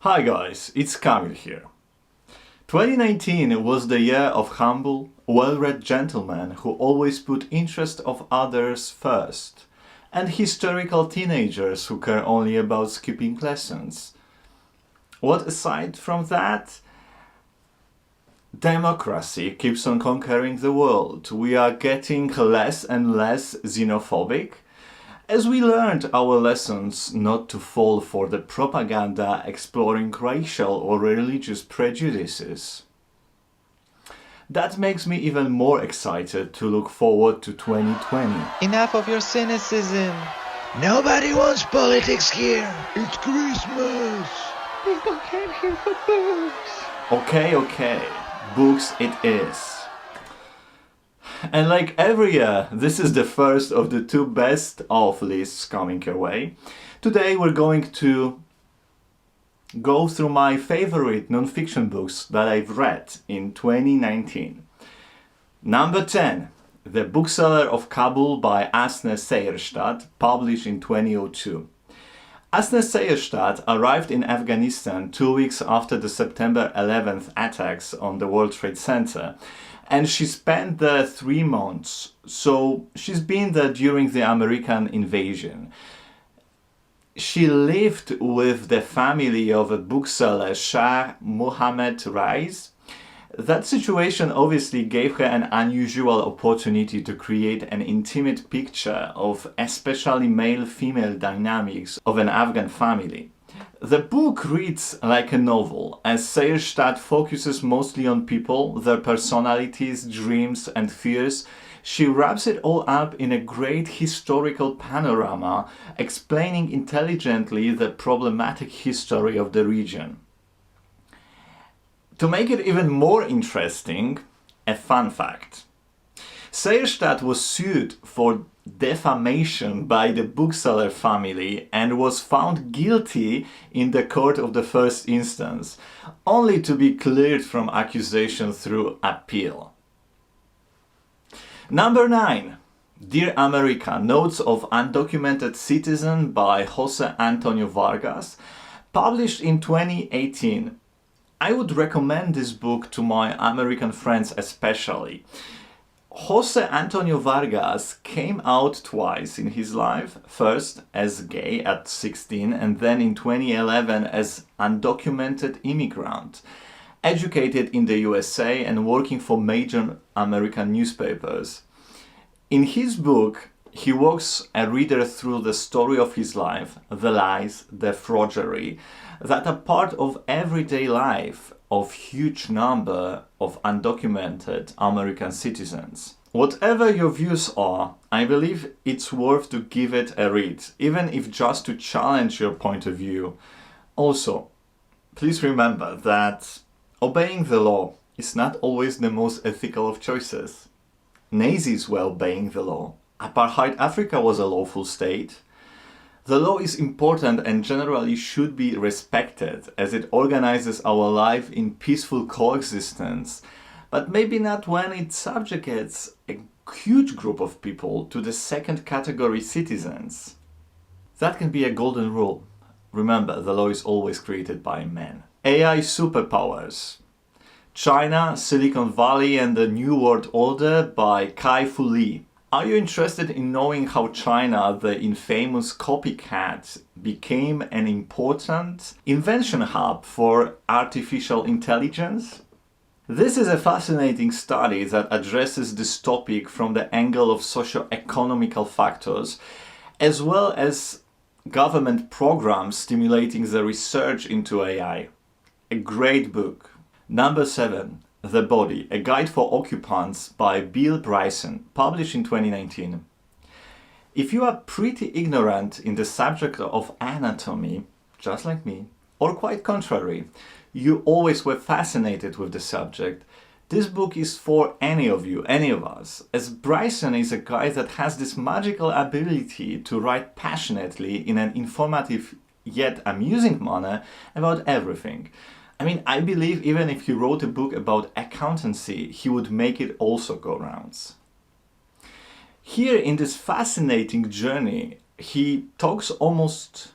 Hi guys, it's Kamil here. 2019 was the year of humble, well-read gentlemen who always put interest of others first, and hysterical teenagers who care only about skipping lessons. What aside from that? Democracy keeps on conquering the world. We are getting less and less xenophobic, as we learned our lessons not to fall for the propaganda exploring racial or religious prejudices. That makes me even more excited to look forward to 2020. Enough of your cynicism. Nobody wants politics here. It's Christmas. People came here for books. Okay, books it is. And like every year, this is the first of the two best of lists coming your way. Today we're going to go through my favorite non-fiction books that I've read in 2019. Number 10, The Bookseller of Kabul by Asner Seierstad, published in 2002. Asner Seierstad arrived in Afghanistan 2 weeks after the September 11th attacks on the World Trade Center, and she spent there 3 months, so she's been there during the American invasion. She lived with the family of a bookseller, Shah Mohammad Rais. That situation obviously gave her an unusual opportunity to create an intimate picture of especially male-female dynamics of an Afghan family. The book reads like a novel, as Seierstad focuses mostly on people, their personalities, dreams and fears. She wraps it all up in a great historical panorama, explaining intelligently the problematic history of the region. To make it even more interesting, a fun fact. Seierstad was sued for defamation by the bookseller family and was found guilty in the court of the first instance, only to be cleared from accusation through appeal. Number 9. Dear America, Notes of Undocumented Citizen by Jose Antonio Vargas, published in 2018. I would recommend this book to my American friends especially. Jose Antonio Vargas came out twice in his life, first as gay at 16 and then in 2011 as undocumented immigrant, educated in the USA and working for major American newspapers. In his book, he walks a reader through the story of his life, the lies, the forgery, that are part of everyday life of huge number of undocumented American citizens. Whatever your views are, I believe it's worth to give it a read, even if just to challenge your point of view. Also, please remember that obeying the law is not always the most ethical of choices. Nazis were obeying the law. Apartheid Africa was a lawful state. The law is important and generally should be respected as it organizes our life in peaceful coexistence, but maybe not when it subjugates a huge group of people to the second category citizens. That can be a golden rule. Remember, the law is always created by men. AI Superpowers. China, Silicon Valley and the New World Order by Kai-Fu Lee. Are you interested in knowing how China, the infamous copycat, became an important invention hub for artificial intelligence? This is a fascinating study that addresses this topic from the angle of socio-economical factors, as well as government programs stimulating the research into AI. A great book. Number 7. The Body, a Guide for Occupants by Bryson, published in 2019. If you are pretty ignorant in the subject of anatomy, just like me, or quite contrary, you always were fascinated with the subject, this book is for any of you, any of us, as Bryson is a guy that has this magical ability to write passionately in an informative yet amusing manner about everything. I mean, I believe even if he wrote a book about accountancy, he would make it also go rounds. Here in this fascinating journey, he talks almost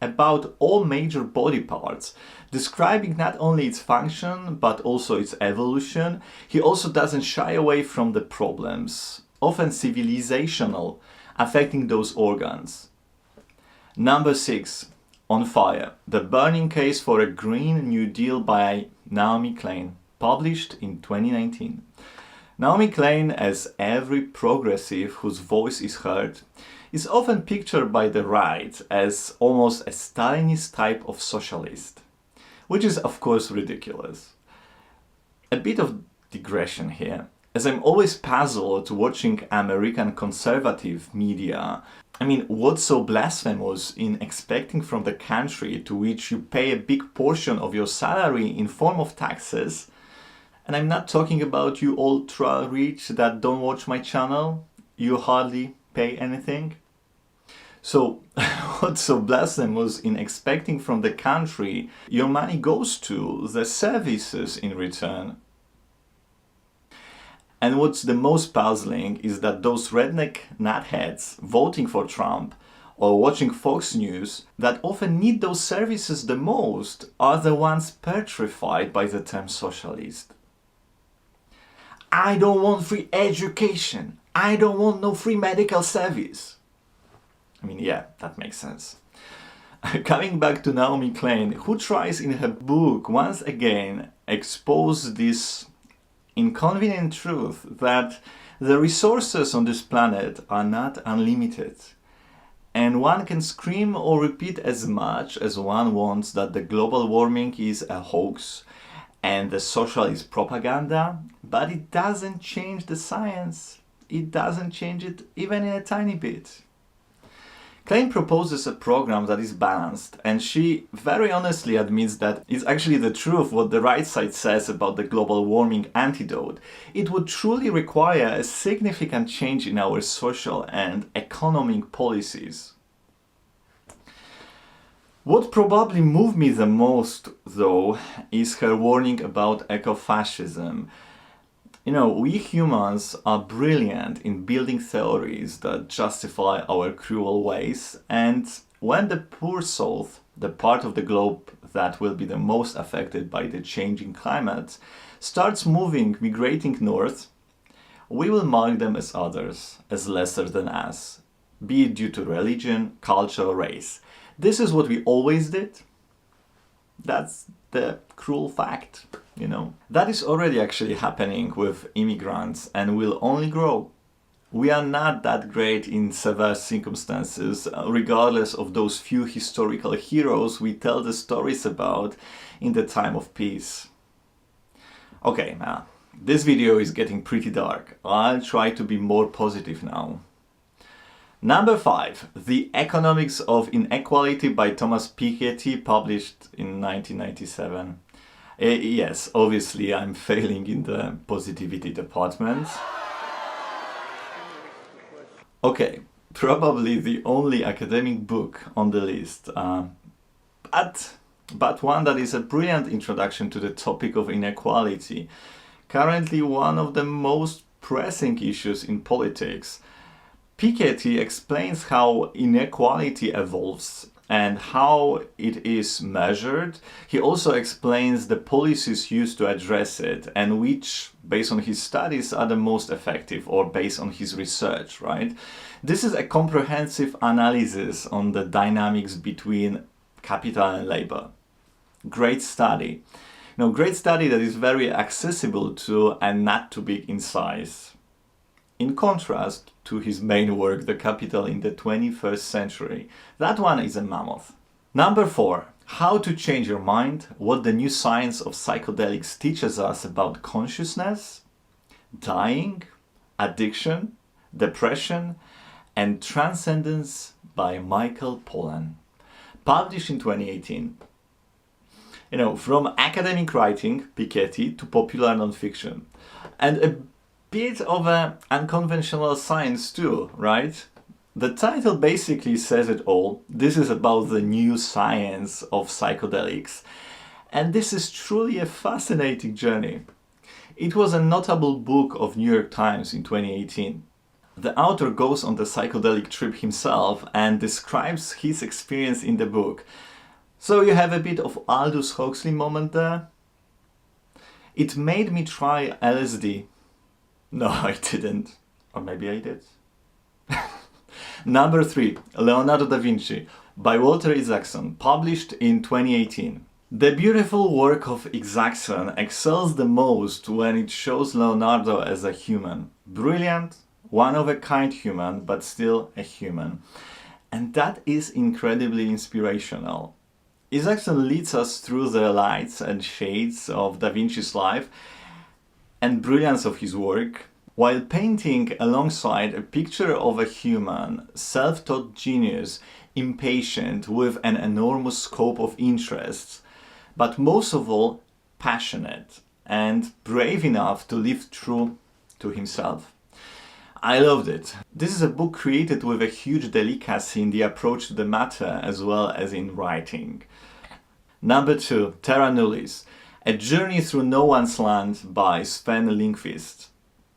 about all major body parts, describing not only its function but also its evolution. He also doesn't shy away from the problems, often civilizational, affecting those organs. Number 6. On Fire, the burning case for a Green New Deal by Naomi Klein, published in 2019. Naomi Klein, as every progressive whose voice is heard, is often pictured by the right as almost a Stalinist type of socialist, which is of course ridiculous. A bit of digression here, as I'm always puzzled watching American conservative media. I mean, what's so blasphemous in expecting from the country to which you pay a big portion of your salary in form of taxes? And I'm not talking about you ultra-rich that don't watch my channel, you hardly pay anything. So, what's so blasphemous in expecting from the country your money goes to the services in return? And what's the most puzzling is that those redneck nutheads voting for Trump or watching Fox News that often need those services the most are the ones petrified by the term socialist. I don't want free education. I don't want no free medical service. I mean, yeah, that makes sense. Coming back to Naomi Klein, who tries in her book once again expose this inconvenient truth that the resources on this planet are not unlimited, and one can scream or repeat as much as one wants that the global warming is a hoax and the socialist propaganda, but it doesn't change the science. It doesn't change it even in a tiny bit. Klein proposes a program that is balanced, and she very honestly admits that it's actually the truth what the right side says about the global warming antidote. It would truly require a significant change in our social and economic policies. What probably moved me the most, though, is her warning about eco-fascism. You know, we humans are brilliant in building theories that justify our cruel ways, and when the poor south, the part of the globe that will be the most affected by the changing climate, starts migrating north, we will mark them as others, as lesser than us, be it due to religion, culture, or race. This is what we always did. That's the cruel fact, you know. That is already actually happening with immigrants and will only grow. We are not that great in severe circumstances, regardless of those few historical heroes we tell the stories about in the time of peace. Okay, now, this video is getting pretty dark. I'll try to be more positive now. Number 5, The Economics of Inequality by Thomas Piketty, published in 1997. Yes, obviously I'm failing in the positivity department. Okay, probably the only academic book on the list, but one that is a brilliant introduction to the topic of inequality, currently one of the most pressing issues in politics. Piketty explains how inequality evolves and how it is measured. He also explains the policies used to address it and which, based on his studies, are the most effective, or based on his research, right? This is a comprehensive analysis on the dynamics between capital and labor. Great study. Great study that is very accessible to and not too big in size. In contrast to his main work, The Capital in the 21st Century. That one is a mammoth. Number 4. How to change your mind, what the new science of psychedelics teaches us about consciousness, dying, addiction, depression, and transcendence by Michael Pollan. Published in 2018. From academic writing, Piketty, to popular nonfiction. And a bit of an unconventional science too, right? The title basically says it all. This is about the new science of psychedelics. And this is truly a fascinating journey. It was a notable book of New York Times in 2018. The author goes on the psychedelic trip himself and describes his experience in the book. So you have a bit of Aldous Huxley moment there. It made me try LSD. No, I didn't. Or maybe I did. Number 3, Leonardo da Vinci, by Walter Isaacson, published in 2018. The beautiful work of Isaacson excels the most when it shows Leonardo as a human. Brilliant, one-of-a-kind human, but still a human. And that is incredibly inspirational. Isaacson leads us through the lights and shades of Da Vinci's life and brilliance of his work, while painting alongside a picture of a human, self-taught genius, impatient with an enormous scope of interests, but most of all, passionate and brave enough to live true to himself. I loved it. This is a book created with a huge delicacy in the approach to the matter as well as in writing. Number 2, Terra Nullius, A Journey Through No One's Land by Sven Lindqvist,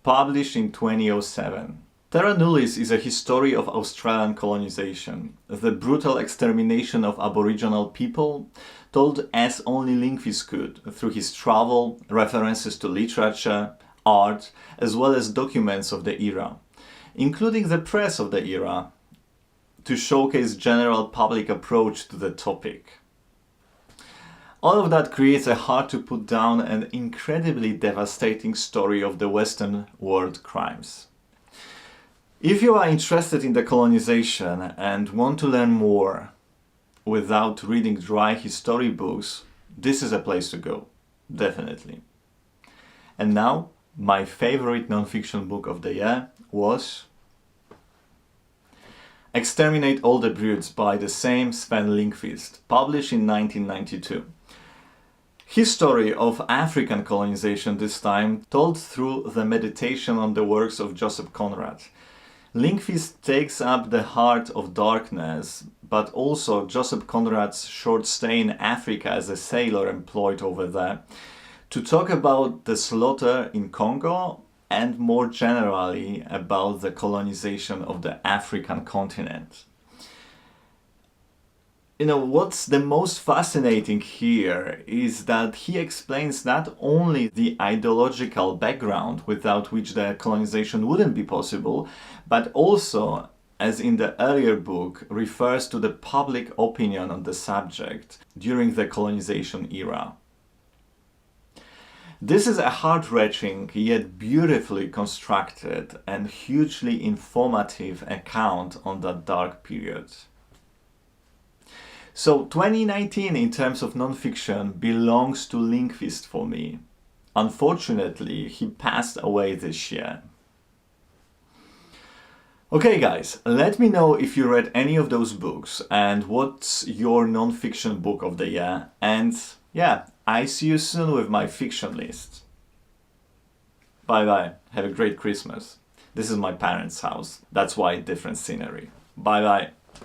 published in 2007. Terra Nullius is a history of Australian colonization, the brutal extermination of Aboriginal people, told as only Lindqvist could through his travel, references to literature, art, as well as documents of the era, including the press of the era, to showcase general public approach to the topic. All of that creates a hard to put down and incredibly devastating story of the Western world crimes. If you are interested in the colonization and want to learn more without reading dry history books, this is a place to go, definitely. And now, my favorite non-fiction book of the year was Exterminate All the Brutes by the same Sven Lindqvist, published in 1992. His story of African colonization this time, told through the meditation on the works of Joseph Conrad. Lindqvist takes up the heart of darkness, but also Joseph Conrad's short stay in Africa as a sailor employed over there, to talk about the slaughter in Congo and more generally about the colonization of the African continent. You know, what's the most fascinating here is that he explains not only the ideological background without which the colonization wouldn't be possible, but also, as in the earlier book, refers to the public opinion on the subject during the colonization era. This is a heart-wrenching yet beautifully constructed and hugely informative account on that dark period. So 2019 in terms of non-fiction belongs to Lindqvist for me. Unfortunately, he passed away this year. Okay guys, let me know if you read any of those books and what's your non-fiction book of the year, and yeah, I see you soon with my fiction list. Bye bye, have a great Christmas. This is my parents' house, that's why different scenery. Bye bye.